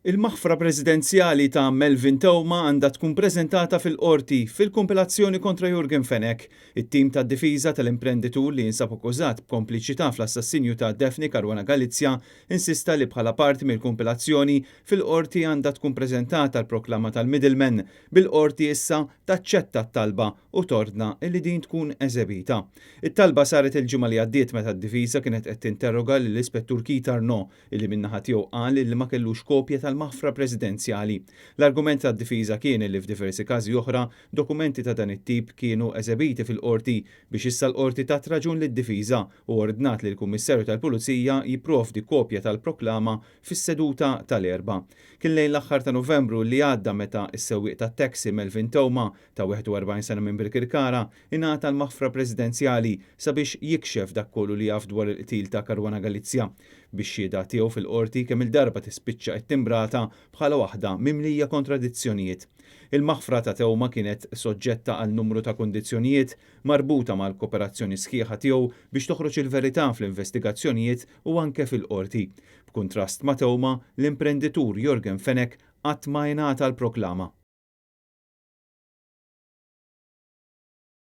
Il-maħfra preżidenzjali ta' Melvin Tewma għandha tkun preżentata fil-qorti fil-kumpilazzjoni kontra Jurgen Fenek. It-tim tad-difiża tal-imprenditur li jinsab akkużat b'kompliċità fl-assassinju ta' Daphne Caruana Galizia insista li bħala parti mill-kumpilazzjoni fil-qorti għandha tkun preżentata l-proklama tal-Middleman. Bil-qorti issa taċċetta t-talba u tordna li din tkun eżebita. It-talba saret il-ġimgħa li għaddiet meta d-difiża kienet qed tinterroga lill-Ispettur Keith Arnaud illi min-naħa tiegħu qal li ma kellux kopja tal-maħfra preżidenzjali. L-argument tad-difiża kien li f'diversi każi oħra dokumenti ta' dan it-tip kienu eżebiti fil-qorti biex issa l-qorti tat raġun lid-difiża u ordnat li l-Kummissarju tal-Pulizija jipprovdi kopja tal-proklama fis-seduta tal-Erba'. Kien lejn l-aħħar ta' Novembru li għadda meta s-sewwieq tat-taxi Melvin Tewma ta' 41 sena minn Birkirkara ingħata l-maħfra preżidenzjali sabiex jikxef dak kollu li jaf dwar il-qtil ta' Caruana Galizia biex xhieda tiegħu fil-qorti kemm il-darba tispiċċa ttimbrata bħala waħda mimlija kontradizzjonijiet. Il-maħfra ta' Tewma kienet soġġetta għal numru ta' kundizzjonijiet marbuta mal-kooperazzjoni sħiħa tiegħu biex toħroġ il-verità fl-investigazzjonijiet u anke fil-qorti. B'kuntrast ma' Tewma, l-imprenditur Jurgen Fenek qatt ma jingħata l-proklama.